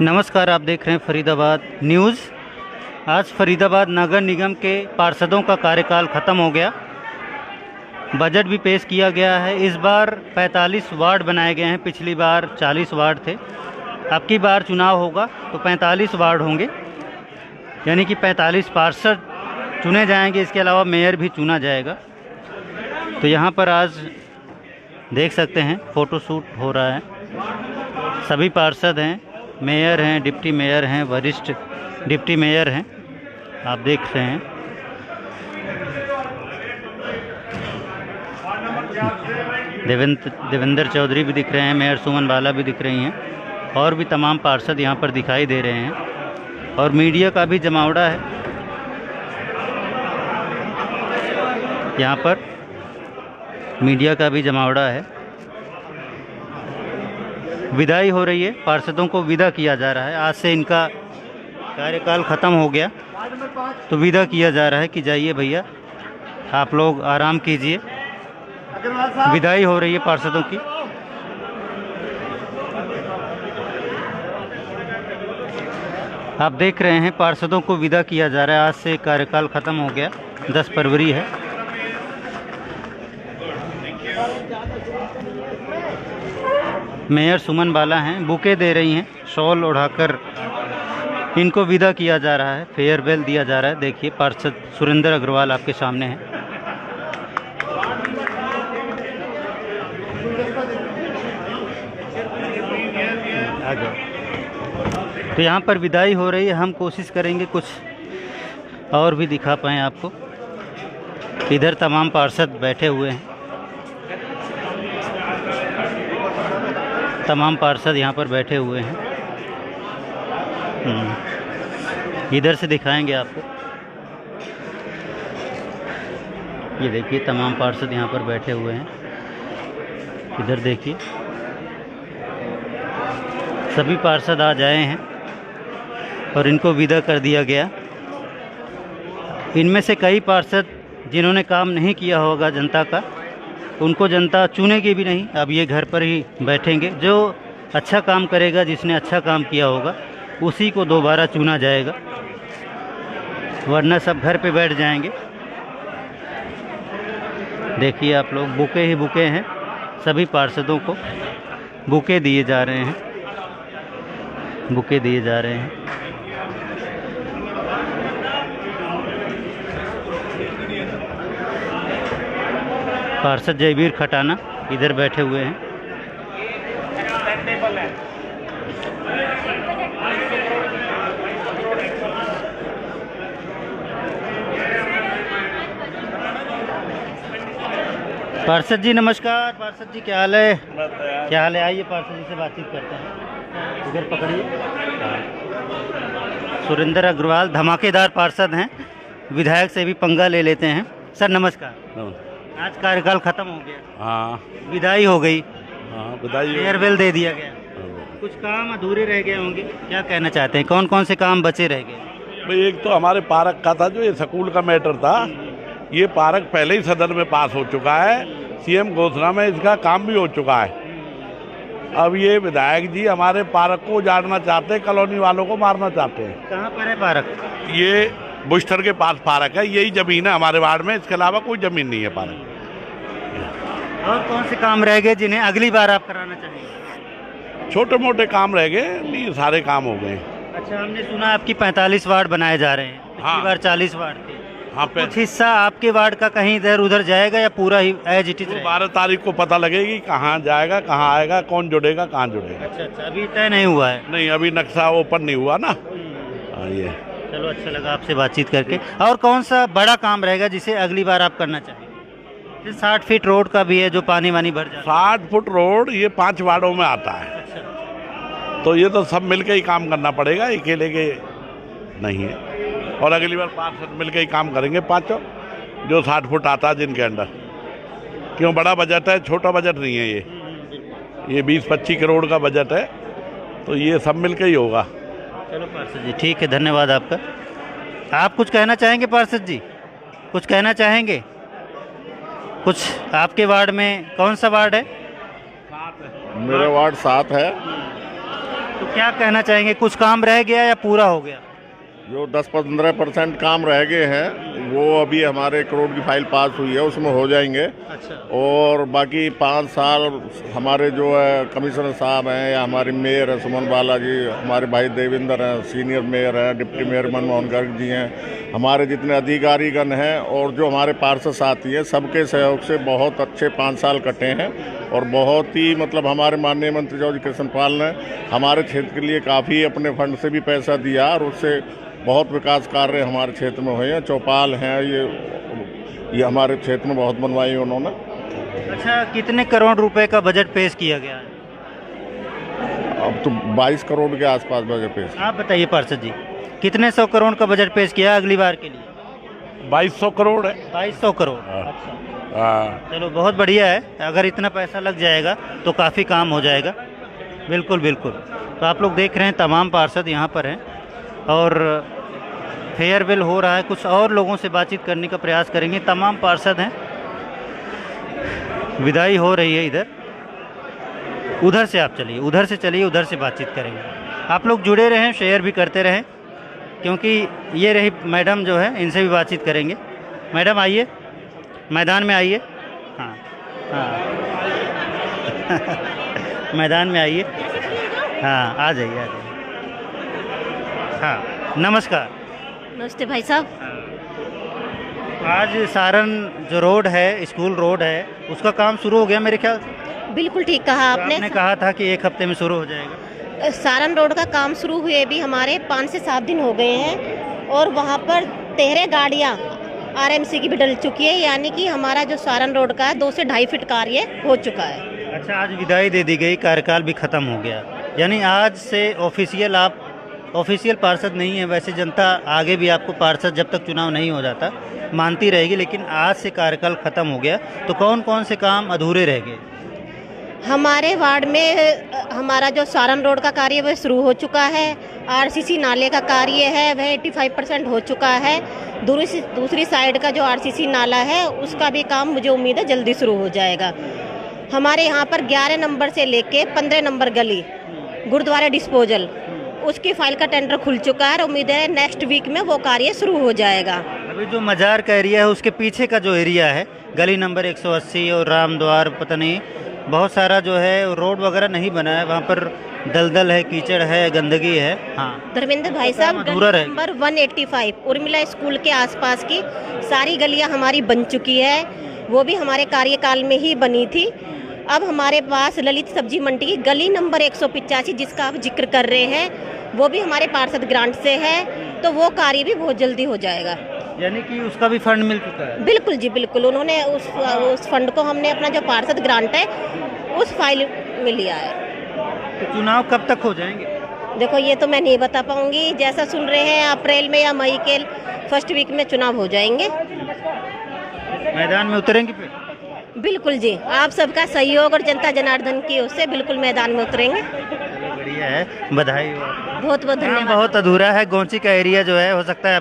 नमस्कार, आप देख रहे हैं फरीदाबाद न्यूज़। आज फरीदाबाद नगर निगम के पार्षदों का कार्यकाल ख़त्म हो गया। बजट भी पेश किया गया है। इस बार 45 वार्ड बनाए गए हैं, पिछली बार 40 वार्ड थे। अब की बार चुनाव होगा तो 45 वार्ड होंगे, यानी कि 45 पार्षद चुने जाएंगे। इसके अलावा मेयर भी चुना जाएगा। तो यहाँ पर आज देख सकते हैं फ़ोटो शूट हो रहा है। सभी पार्षद हैं, मेयर हैं, डिप्टी मेयर हैं, वरिष्ठ डिप्टी मेयर हैं, आप देख रहे हैं। देवेंद्र चौधरी भी दिख रहे हैं, मेयर सुमन बाला भी दिख रही हैं, और भी तमाम पार्षद यहाँ पर दिखाई दे रहे हैं। और मीडिया का भी जमावड़ा है यहाँ पर, मीडिया का भी जमावड़ा है। विदाई हो रही है, पार्षदों को विदा किया जा रहा है। आज से इनका कार्यकाल ख़त्म हो गया तो विदा किया जा रहा है कि जाइए भैया, आप लोग आराम कीजिए। विदाई हो रही है पार्षदों की। आप देख रहे हैं पार्षदों को विदा किया जा रहा है। आज से कार्यकाल ख़त्म हो गया, 10 फरवरी है। मेयर सुमन बाला हैं, बुके दे रही हैं, शॉल ओढ़ाकर इनको विदा किया जा रहा है, फेयरवेल दिया जा रहा है। देखिए पार्षद सुरेंद्र अग्रवाल आपके सामने हैं। आ जाओ। तो यहाँ पर विदाई हो रही है। हम कोशिश करेंगे कुछ और भी दिखा पाएँ आपको। इधर तमाम पार्षद बैठे हुए हैं, तमाम पार्षद यहाँ पर बैठे हुए हैं। इधर से दिखाएंगे आपको। ये देखिए तमाम पार्षद यहाँ पर बैठे हुए हैं। इधर देखिए सभी पार्षद आज आए हैं और इनको विदा कर दिया गया। इनमें से कई पार्षद जिन्होंने काम नहीं किया होगा जनता का, उनको जनता चुनेगी भी नहीं। अब ये घर पर ही बैठेंगे। जो अच्छा काम करेगा, जिसने अच्छा काम किया होगा, उसी को दोबारा चुना जाएगा, वरना सब घर पे बैठ जाएंगे। देखिए आप लोग, बुके ही बुके हैं। सभी पार्षदों को बुके दिए जा रहे हैं, बुके दिए जा रहे हैं। पार्षद जयवीर खटाना इधर बैठे हुए हैं। पार्षद जी नमस्कार। पार्षद जी क्या हाल है? क्या हाल है? आइए पार्षद जी से बातचीत करते हैं। इधर पकड़िए। सुरेंद्र अग्रवाल धमाकेदार पार्षद हैं, विधायक से भी पंगा ले लेते हैं। सर नमस्कार। आज कार्यकाल खत्म हो गया। हाँ, विदाई हो गई। हाँ, विदाई। फेयरवेल दे दिया गया। कुछ काम अधूरे रह गए होंगे, क्या कहना चाहते हैं? कौन कौन से काम बचे रह गए? भाई एक तो हमारे पार्क का था, जो ये स्कूल का मैटर था। ये पार्क पहले ही सदन में पास हो चुका है, सीएम घोषणा में इसका काम भी हो चुका है। अब ये विधायक जी हमारे पार्क को उजाड़ना चाहते हैं, कॉलोनी वालों को मारना चाहते हैं। कहाँ पर है पार्क? ये बुस्टर के पास पार्क है, यही जमीन है हमारे वार्ड में, इसके अलावा कोई जमीन नहीं है पार्क। और कौन से काम रह गए जिन्हें अगली बार आप कराना चाहेंगे? छोटे मोटे काम रह गए, ये सारे काम हो गए। अच्छा, हमने सुना आपकी 45 वार्ड बनाए जा रहे हैं। पिछली बार 40 वार्ड थे। हाँ, कुछ हिस्सा आपके वार्ड का कहीं इधर उधर जाएगा या पूरा ही एज इट इज? 12 तारीख को पता लगेगी कहाँ जाएगा, कहाँ आएगा, कौन जुड़ेगा, कहाँ जुड़ेगा। अच्छा, अभी तय नहीं हुआ है? नहीं, अभी नक्शा ओपन नहीं हुआ ना। ये चलो, अच्छा लगा आपसे बातचीत करके। और कौन सा बड़ा काम रहेगा जिसे अगली बार आप करना चाहेंगे? 60 फीट रोड का भी है जो पानी वानी भर जाता है। 60 फुट रोड ये 5 वार्डों में आता है। अच्छा। तो ये तो सब मिलके ही काम करना पड़ेगा, अकेले के नहीं है। और अगली बार 5 मिलके ही काम करेंगे, पाँचों जो 60 फुट आता है जिनके अंडर। क्यों, बड़ा बजट है, छोटा बजट नहीं है ये 20-25 करोड़ का बजट है, तो ये सब मिलके ही होगा। चलो पार्षद जी, ठीक है, धन्यवाद आपका। आप कुछ कहना चाहेंगे पार्षद जी? कुछ कहना चाहेंगे? कुछ आपके वार्ड में कौन सा वार्ड है? मेरा वार्ड 7 है। तो क्या कहना चाहेंगे, कुछ काम रह गया या पूरा हो गया? जो 10-15% काम रह गए हैं वो अभी हमारे करोड़ की फाइल पास हुई है, उसमें हो जाएंगे। अच्छा। और बाकी 5 साल हमारे जो है कमिश्नर साहब हैं या हमारे मेयर हैं सुमन बालाजी, हमारे भाई देवेंद्र हैं, सीनियर मेयर हैं, डिप्टी मेयर मनमोहन गर्ग जी हैं, हमारे जितने अधिकारीगण हैं और जो हमारे पार्षद साथी हैं, सबके सहयोग से बहुत अच्छे 5 साल कटे हैं। और बहुत ही मतलब हमारे माननीय मंत्री चौधरी कृष्णपाल ने हमारे क्षेत्र के लिए काफ़ी अपने फंड से भी पैसा दिया और उससे बहुत विकास कार्य हमारे क्षेत्र में हुए हैं। चौपाल हैं ये हमारे क्षेत्र में बहुत बनवाई उन्होंने। अच्छा, कितने करोड़ रुपए का बजट पेश किया गया है? अब तो 22 करोड़ के आसपास बजट पेश। आप बताइए पार्षद जी, कितने 100 करोड़ का बजट पेश किया अगली बार के लिए? 2200 करोड़ है। 2200 करोड़। हाँ। अच्छा, हाँ। चलो बहुत बढ़िया है। अगर इतना पैसा लग जाएगा तो काफ़ी काम हो जाएगा। बिल्कुल बिल्कुल। तो आप लोग देख रहे हैं तमाम पार्षद यहाँ पर हैं और फेयरवेल हो रहा है। कुछ और लोगों से बातचीत करने का प्रयास करेंगे। तमाम पार्षद हैं, विदाई हो रही है इधर। उधर से आप चलिए, उधर से चलिए, उधर से बातचीत करेंगे। आप लोग जुड़े रहें, शेयर भी करते रहें, क्योंकि ये रही मैडम जो है, इनसे भी बातचीत करेंगे। मैडम आइए, मैदान में आइए। हाँ हाँ मैदान में आइए। हाँ, आ जाइए, आ जाइए। हाँ, नमस्कार। नमस्ते भाई साहब। आज सारन जो रोड है, स्कूल रोड है, उसका काम शुरू हो गया मेरे ख्याल से। बिल्कुल ठीक कहा तो आपने। आपने कहा था कि 1 हफ्ते में शुरू हो जाएगा। सारन रोड का काम शुरू हुए भी हमारे 5 से 7 दिन हो गए हैं और वहाँ पर 13 गाड़ियाँ आरएमसी की भी डल चुकी है, यानी कि हमारा जो सारन रोड का 2 से 2.5 फीट कार्य हो चुका है। अच्छा, आज विदाई दे दी गई, कार्यकाल भी ख़त्म हो गया, यानी आज से ऑफिशियल आप ऑफिशियल पार्षद नहीं है। वैसे जनता आगे भी आपको पार्षद जब तक चुनाव नहीं हो जाता मानती रहेगी, लेकिन आज से कार्यकाल ख़त्म हो गया। तो कौन कौन से काम अधूरे रह गए? हमारे वार्ड में हमारा जो सारन रोड का कार्य वह शुरू हो चुका है। आरसीसी नाले का कार्य है वह 85% हो चुका है। दूसरी साइड का जो आरसीसी नाला है उसका भी काम मुझे उम्मीद है जल्दी शुरू हो जाएगा। हमारे यहाँ पर 11 नंबर से लेके 15 नंबर गली गुरुद्वारा डिस्पोजल, उसकी फाइल का टेंडर खुल चुका है और उम्मीद है नेक्स्ट वीक में वो कार्य शुरू हो जाएगा। अभी जो मजार का एरिया है उसके पीछे का जो एरिया है, गली नंबर 180 और रामद्वार, पता नहीं बहुत सारा जो है रोड वगैरह नहीं बना है, वहाँ पर दलदल है, कीचड़ है, गंदगी है। हाँ धर्मेंद्र भाई साहब, अधूरा गली नंबर 185 उर्मिला स्कूल के आसपास की सारी गलियाँ हमारी बन चुकी है, वो भी हमारे कार्यकाल में ही बनी थी। अब हमारे पास ललित सब्जी मंडी की गली नंबर 185 जिसका आप जिक्र कर रहे हैं, वो भी हमारे पार्षद ग्रांट से है, तो वो कार्य भी बहुत जल्दी हो जाएगा। यानी कि उसका भी फंड मिल चुका है? बिल्कुल जी, बिल्कुल। उन्होंने उस फंड को हमने अपना जो पार्षद ग्रांट है उस फाइल में लिया है। तो चुनाव कब तक हो जाएंगे? देखो ये तो मैं नहीं बता पाऊंगी, जैसा सुन रहे हैं अप्रैल में या मई के फर्स्ट वीक में चुनाव हो जाएंगे। मैदान में उतरेंगे फिर? बिल्कुल जी, आप सबका सहयोग और जनता जनार्दन की ओर से बिल्कुल मैदान में उतरेंगे। बढ़िया है, बधाई हो। बहुत बहुत काम धन्यवाद। बहुत अधूरा है। गोंची का एरिया जो है हो सकता है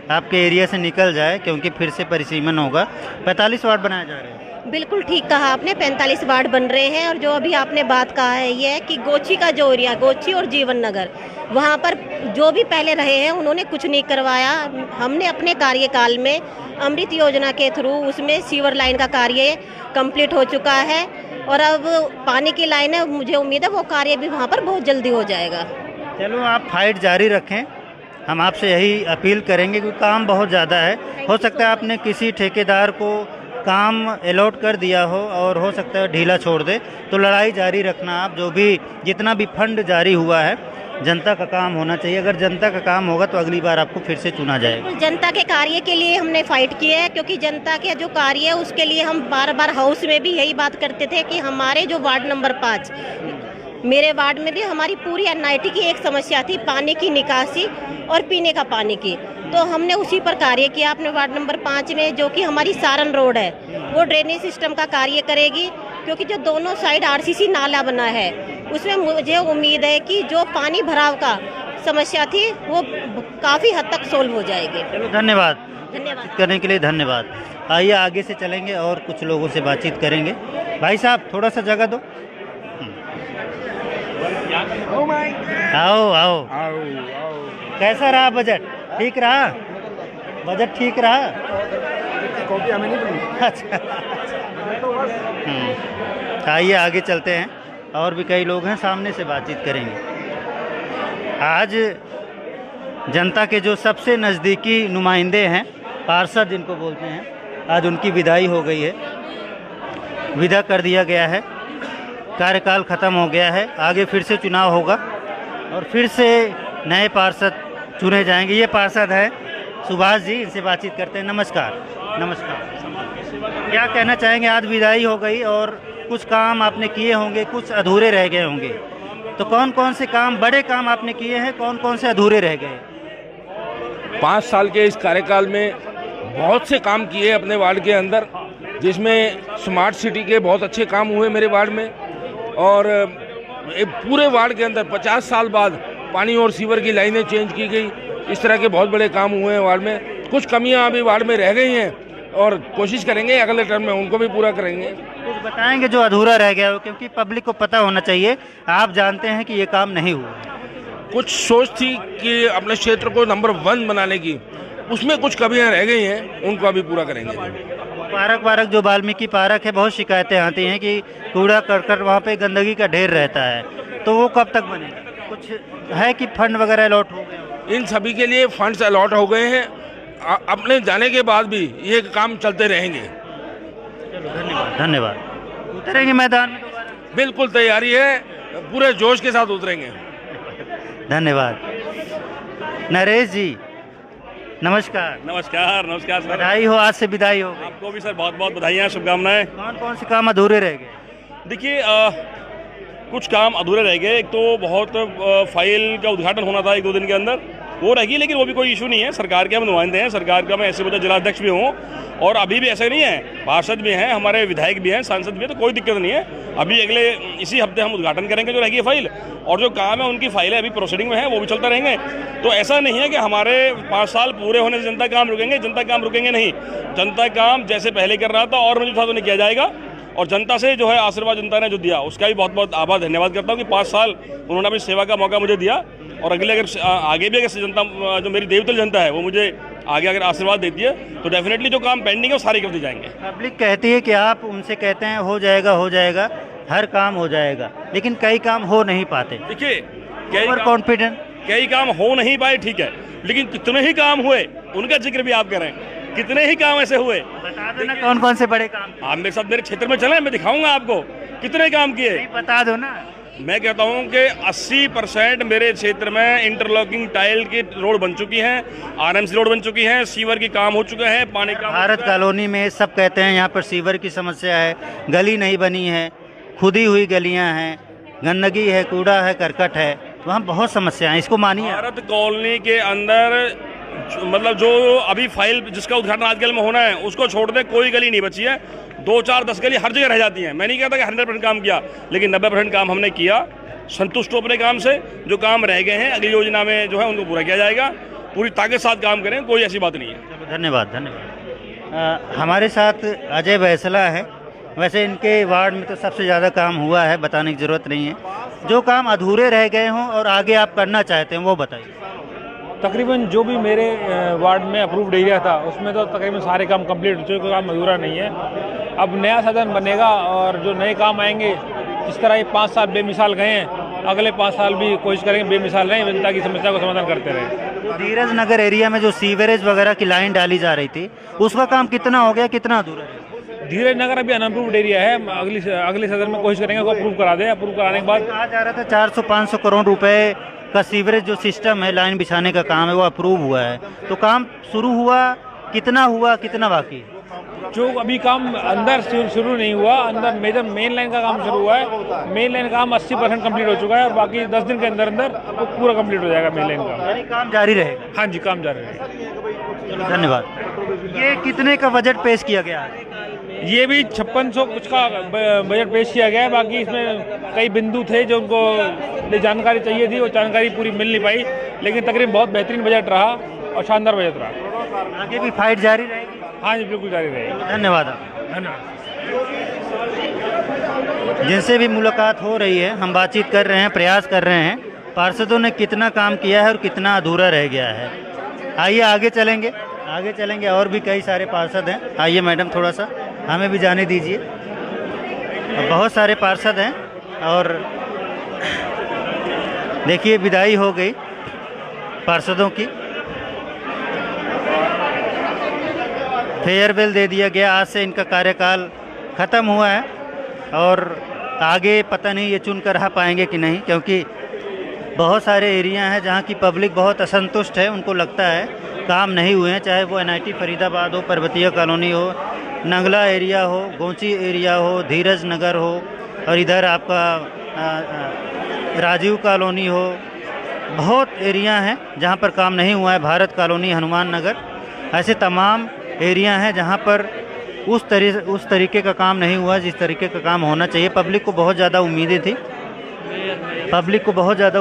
आपके एरिया से निकल जाए, क्योंकि फिर से परिसीमन होगा। 45 वार्ड बनाए जा रहे हैं। बिल्कुल ठीक कहा आपने, 45 वार्ड बन रहे हैं। और जो अभी आपने बात कहा है ये है कि गोची का जो एरिया, गोची और जीवन नगर, वहाँ पर जो भी पहले रहे हैं उन्होंने कुछ नहीं करवाया। हमने अपने कार्यकाल में अमृत योजना के थ्रू उसमें सीवर लाइन का कार्य कंप्लीट हो चुका है और अब पानी की लाइन है, मुझे उम्मीद है वो कार्य भी वहाँ पर बहुत जल्दी हो जाएगा। चलो आप फाइट जारी रखें, हम आपसे यही अपील करेंगे क्योंकि काम बहुत ज़्यादा है। हो सकता है आपने किसी ठेकेदार को काम अलॉट कर दिया हो और हो सकता है ढीला छोड़ दे, तो लड़ाई जारी रखना। आप जो भी जितना भी फंड जारी हुआ है, जनता का काम होना चाहिए। अगर जनता का काम होगा तो अगली बार आपको फिर से चुना जाएगा। जनता के कार्य के लिए हमने फाइट की है, क्योंकि जनता के जो कार्य है उसके लिए हम बार बार हाउस में भी यही बात करते थे कि हमारे जो वार्ड नंबर 5, मेरे वार्ड में भी हमारी पूरी एनआईटी की एक समस्या थी, पानी की निकासी और पीने का पानी की। तो हमने उसी पर कार्य किया अपने वार्ड नंबर 5 में, जो कि हमारी सारन रोड है, वो ड्रेनेज सिस्टम का कार्य करेगी। क्योंकि जो दोनों साइड आरसीसी नाला बना है उसमें मुझे उम्मीद है कि जो पानी भराव का समस्या थी वो काफ़ी हद तक सोल्व हो जाएगी। चलो धन्यवाद। धन्यवाद करने के लिए धन्यवाद। आइए आगे से चलेंगे और कुछ लोगों से बातचीत करेंगे। भाई साहब थोड़ा सा जगह दो। आओ आओ। कैसा रहा बजट? ठीक रहा? बजट ठीक रहा? अच्छा। आइए आगे चलते हैं, और भी कई लोग हैं, सामने से बातचीत करेंगे। आज जनता के जो सबसे नज़दीकी नुमाइंदे हैं, पार्षद जिनको बोलते हैं, आज उनकी विदाई हो गई है, विदा कर दिया गया है, कार्यकाल ख़त्म हो गया है। आगे फिर से चुनाव होगा और फिर से नए पार्षद चुने जाएंगे। ये पार्षद है सुभाष जी, इनसे बातचीत करते हैं। नमस्कार। नमस्कार। क्या कहना चाहेंगे? आज विदाई हो गई और कुछ काम आपने किए होंगे, कुछ अधूरे रह गए होंगे, तो कौन कौन से काम, बड़े काम आपने किए हैं, कौन कौन से अधूरे रह गए? 5 साल के इस कार्यकाल में बहुत से काम किए अपने वार्ड के अंदर, जिसमें स्मार्ट सिटी के बहुत अच्छे काम हुए मेरे वार्ड में, और पूरे वार्ड के अंदर 50 साल बाद पानी और सीवर की लाइनें चेंज की गई। इस तरह के बहुत बड़े काम हुए हैं वार्ड में। कुछ कमियां अभी वार्ड में रह गई हैं और कोशिश करेंगे अगले टर्म में उनको भी पूरा करेंगे। कुछ बताएंगे जो अधूरा रह गया हो, क्योंकि पब्लिक को पता होना चाहिए, आप जानते हैं कि ये काम नहीं हुआ। कुछ सोच थी कि अपने क्षेत्र को नंबर 1 बनाने की, उसमें कुछ कमियां रह गई हैं, उनको अभी पूरा करेंगे। पार्क जो वाल्मीकि पार्क है, बहुत शिकायतें आती हैं कि कूड़ा करकट वहाँ पे गंदगी का ढेर रहता है, तो वो कब तक बनेगा? कुछ है कि फंड वगैरह अलॉट हो गए? इन सभी के लिए फंड्स अलॉट हो गए हैं, अपने जाने के बाद भी ये काम चलते रहेंगे। चलो धन्यवाद। धन्यवाद। उतरेंगे मैदान में दोबारा? बिल्कुल तैयारी है, पूरे जोश के साथ उतरेंगे। धन्यवाद। नरेश जी नमस्कार। नमस्कार। नमस्कार सर। बधाई हो, आज से विदाई हो गई। आपको भी सर बहुत बहुत बधाइयाँ, शुभकामनाएं। कौन कौन से काम अधूरे रह गए? देखिए कुछ काम अधूरे रह गए। एक तो बहुत फाइल का उद्घाटन होना था 1-2 दिन के अंदर, वो रह गई, लेकिन वो भी कोई इशू नहीं है। सरकार के हम नुमाइंदे हैं, सरकार का मैं ऐसे बोलता जिलाध्यक्ष भी हूँ, और अभी भी ऐसे नहीं है, पार्षद भी हैं, हमारे विधायक भी हैं, सांसद भी हैं, तो कोई दिक्कत नहीं है। अभी अगले इसी हफ्ते हम उद्घाटन करेंगे जो रह गई फाइल, और जो काम है उनकी फाइलें अभी प्रोसीडिंग में है, वो भी चलते रहेंगे। तो ऐसा नहीं है कि हमारे 5 साल पूरे होने से जनता काम रुकेंगे, जनता काम रुकेंगे नहीं। जनता काम जैसे पहले कर रहा था और मजबूत था तो नहीं किया जाएगा, और जनता से जो है आशीर्वाद जनता ने जो दिया उसका भी बहुत बहुत आभार धन्यवाद करता हूँ कि 5 साल उन्होंने अपनी सेवा का मौका मुझे दिया, और अगले अगर आगे भी अगर जनता जो मेरी देवतुल जनता है वो मुझे आगे अगर आशीर्वाद देती है तो डेफिनेटली जो काम पेंडिंग है वो सारे कर दिए जाएंगे। पब्लिक कहती है कि आप उनसे कहते हैं हो जाएगा, हर काम हो जाएगा, लेकिन कई काम हो नहीं पाते। देखिए कई काम हो नहीं पाए, ठीक है, लेकिन कितने ही काम हुए उनका जिक्र भी आप करें। कितने ही काम ऐसे हुए, बता दो ना कौन कौन से बड़े काम? आप मेरे साथ मेरे क्षेत्र में चलें, मैं दिखाऊंगा आपको कितने काम किए। बता दो ना। मैं कहता हूं कि 80% मेरे क्षेत्र में इंटरलॉकिंग टाइल की रोड बन चुकी हैं, आरएमसी रोड बन चुकी हैं, सीवर की काम हो चुका है, पानी का। भारत कॉलोनी में सब कहते हैं यहाँ पर सीवर की समस्या है, गली नहीं बनी है, खुदी हुई गलियाँ हैं, गंदगी है, कूड़ा है, करकट है, वहाँ बहुत समस्या है, इसको मानिए। भारत कॉलोनी के अंदर मतलब जो अभी फाइल जिसका उद्घाटन आजकल में होना है उसको छोड़ दे, कोई गली नहीं बची है। 2, 4, 10 गली हर जगह रह जाती हैं। मैं नहीं कहता कि 100% काम किया, लेकिन 90% काम हमने किया। संतुष्ट हो अपने काम से। जो काम रह गए हैं अगली योजना में जो है उनको पूरा किया जाएगा। पूरी ताकत साथ काम करें, कोई ऐसी बात नहीं है। धन्यवाद। धन्यवाद। हमारे साथ अजय बैसला है। वैसे इनके वार्ड में तो सबसे ज़्यादा काम हुआ है, बताने की ज़रूरत नहीं है। जो काम अधूरे रह गए हों और आगे आप करना चाहते हैं वो बताइए। तकरीबन जो भी मेरे वार्ड में अप्रूव्ड एरिया था उसमें तो तकरीबन सारे काम कंप्लीट हो चुके, कोई काम अधूरा नहीं है। अब नया सदन बनेगा और जो नए काम आएंगे, जिस तरह ये 5 साल बेमिसाल गए हैं, अगले 5 साल भी कोशिश करेंगे बेमिसाल रहें, जनता की समस्या को समाधान करते रहें। धीरज नगर एरिया में जो सीवरेज वगैरह की लाइन डाली जा रही थी, उसका काम कितना हो गया, कितना अधूरा है? धीरज नगर अभी अनअप्रूव्ड एरिया है, अगले सदन में कोशिश करेंगे उसको अप्रूव करा दें। अप्रूव कराने के बाद कहा जा रहा था 400-500 करोड़ रुपए का सीवरेज जो सिस्टम है, लाइन बिछाने का काम है, वो अप्रूव हुआ है। तो काम शुरू हुआ, कितना बाकी? जो अभी काम अंदर शुरू नहीं हुआ, अंदर मेजर मेन लाइन का काम शुरू हुआ है। मेन लाइन काम 80% कंप्लीट हो चुका है, बाकी 10 दिन के अंदर वो पूरा कंप्लीट हो जाएगा मेन लाइन का। काम जारी रहेगा? हाँ जी, काम जारी रहेगा। धन्यवाद। ये कितने का बजट पेश किया गया है? ये भी 5600 कुछ का बजट पेश किया गया है। बाकी इसमें कई बिंदु थे जो उनको जानकारी चाहिए थी, वो जानकारी पूरी मिल नहीं पाई, लेकिन तकरीबन बहुत बेहतरीन बजट रहा और शानदार बजट रहा। आगे भी फाइट जारी रहेगी? हाँ जी, बिल्कुल जारी रहेगी। धन्यवाद। धन्यवाद। जिनसे भी मुलाकात हो रही है, हम बातचीत कर रहे हैं, प्रयास कर रहे हैं, पार्षदों ने कितना काम किया है और कितना अधूरा रह गया है। आइए आगे चलेंगे और भी कई सारे पार्षद हैं। आइए मैडम, थोड़ा सा हमें भी जाने दीजिए। बहुत सारे पार्षद हैं और देखिए विदाई हो गई पार्षदों की, फेयरवेल दे दिया गया। आज से इनका कार्यकाल ख़त्म हुआ है और आगे पता नहीं ये चुन कर रह पाएंगे कि नहीं, क्योंकि बहुत सारे एरिया हैं जहाँ की पब्लिक बहुत असंतुष्ट है। उनको लगता है काम नहीं हुए हैं, चाहे वो NIT फरीदाबाद हो, पर्वतीय कॉलोनी हो, नंगला एरिया हो, गोंची एरिया हो, धीरज नगर हो और इधर आपका राजीव कॉलोनी हो। बहुत एरिया हैं जहाँ पर काम नहीं हुआ है, भारत कॉलोनी, हनुमान नगर, ऐसे तमाम एरिया हैं जहाँ पर उस तरीके का काम नहीं हुआ जिस तरीके का काम होना चाहिए। पब्लिक को बहुत ज़्यादा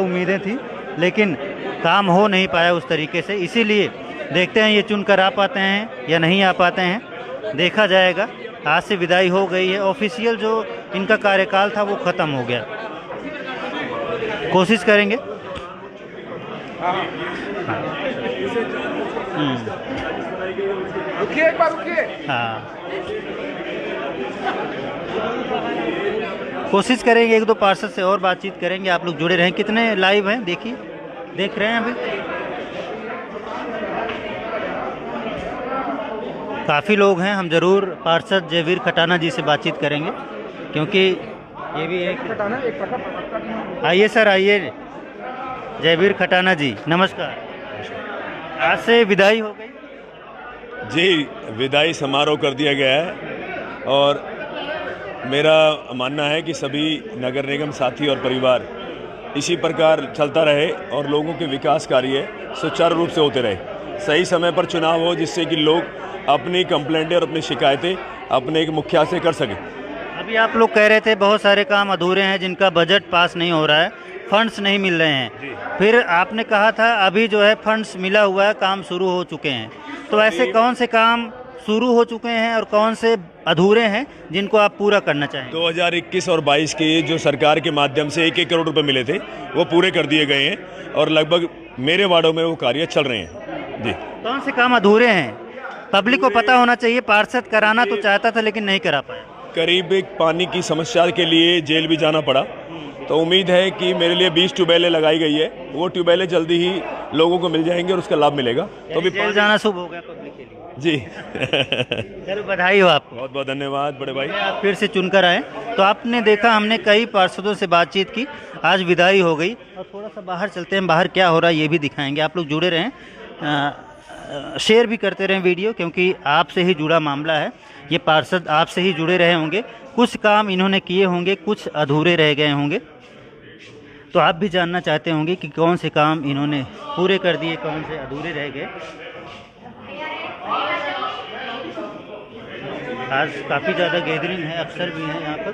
उम्मीदें थी, लेकिन काम हो नहीं पाया उस तरीके से। इसीलिए देखते हैं ये चुनकर आ पाते हैं या नहीं आ पाते हैं, देखा जाएगा। आज से विदाई हो गई है, ऑफिशियल जो इनका कार्यकाल था वो ख़त्म हो गया। कोशिश करेंगे। हाँ, कोशिश करेंगे, 1-2 पार्षद से और बातचीत करेंगे। आप लोग जुड़े रहें। कितने लाइव हैं देखिए, देख रहे हैं अभी? काफ़ी लोग हैं। हम ज़रूर पार्षद जयवीर खटाना जी से बातचीत करेंगे, क्योंकि ये भी एक आइए सर, आइए। जयवीर खटाना जी नमस्कार। आज से विदाई हो गई जी, विदाई समारोह कर दिया गया है और मेरा मानना है कि सभी नगर निगम साथी और परिवार इसी प्रकार चलता रहे और लोगों के विकास कार्य सुचारू रूप से होते रहे। सही समय पर चुनाव हो जिससे कि लोग अपनी कंप्लेंटें और अपनी शिकायतें अपने एक मुखिया से कर सकें। अभी आप लोग कह रहे थे बहुत सारे काम अधूरे हैं जिनका बजट पास नहीं हो रहा है, फंड्स नहीं मिल रहे हैं। फिर आपने कहा था अभी जो है फंड्स मिला हुआ है, काम शुरू हो चुके हैं। तो ऐसे कौन से काम शुरू हो चुके हैं और कौन से अधूरे हैं जिनको आप पूरा करना चाहें? 2021 और 22 के जो सरकार के माध्यम से 1-1 करोड़ रुपए मिले थे वो पूरे कर दिए गए हैं और लगभग मेरे वार्डों में वो कार्य चल रहे हैं। जी, कौन से काम अधूरे हैं? पब्लिक को पता होना चाहिए। पार्षद कराना तो चाहता था लेकिन नहीं करा पाया। करीब एक पानी की समस्या के लिए जेल भी जाना पड़ा, तो उम्मीद है कि मेरे लिए 20 ट्यूबवेलें लगाई गई है। वो ट्यूबवेलें जल्दी ही लोगों को मिल जाएंगे और उसका लाभ मिलेगा। तो भी जेल जाना शुभ हो गया पब्लिक के लिए। जी चलो बधाई हो आपको। बहुत बहुत धन्यवाद बड़े भाई। आप फिर से चुनकर आए। तो आपने देखा, हमने कई पार्षदों से बातचीत की, आज विदाई हो गई। और थोड़ा सा बाहर चलते हैं, बाहर क्या हो रहा है ये भी दिखाएंगे। आप लोग जुड़े रहें, शेयर भी करते रहें वीडियो, क्योंकि आपसे ही जुड़ा मामला है। ये पार्षद आपसे ही जुड़े रहे होंगे, कुछ काम इन्होंने किए होंगे, कुछ अधूरे रह गए होंगे। तो आप भी जानना चाहते होंगे कि कौन से काम इन्होंने पूरे कर दिए, कौन से अधूरे रह गए। आज काफ़ी ज़्यादा गैदरिंग है, अफसर भी हैं यहाँ पर।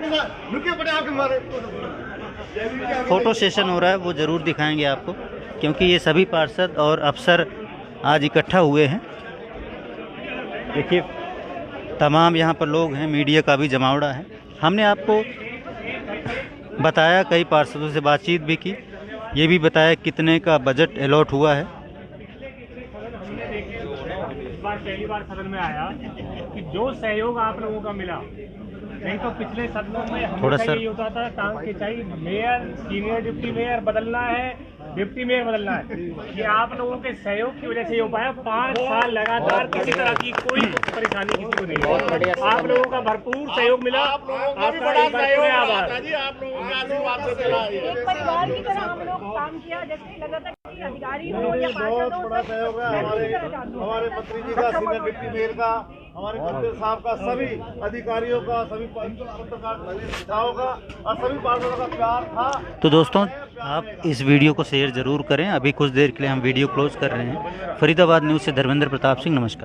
फोटो सेशन हो रहा है, वो ज़रूर दिखाएंगे आपको, क्योंकि ये सभी पार्षद और अफसर आज इकट्ठा हुए हैं। देखिए तमाम यहाँ पर लोग हैं, मीडिया का भी जमावड़ा है। हमने आपको बताया, कई पार्षदों से बातचीत भी की, ये भी बताया कितने का बजट अलॉट हुआ है। पहली बार सदन में आया कि जो सहयोग आप लोगों का मिला, नहीं तो पिछले सदनों में हमेशा यही होता था टांग के चाहिए, मेयर, सीनियर डिप्टी मेयर बदलना है, डिप्टी मेयर बदलना है। ये आप लोगों के सहयोग की वजह से हो पाया। 5 साल लगातार किसी तरह की कोई परेशानी किसी को नहीं हुई। आप लोगों का भरपूर सहयोग मिला। आपका एक बार आभार। एक परिवार की तरह हम लोग काम किया, जैसे लगा था कि अधिकारी हो या पार्षद हो, बड़ा सहयोग है हमारे मंत्री जी का, सीनियर डिप्टी मेयर का, हमारे मंत्री साहब का, सभी अधिकारियों का, सभी पत्रकार नेताओं का और सभी पार्षदों का प्यार था। तो दोस्तों आप इस वीडियो को शेयर ज़रूर करें। अभी कुछ देर के लिए हम वीडियो क्लोज कर रहे हैं। फरीदाबाद न्यूज़ से धर्मेंद्र प्रताप सिंह, नमस्कार।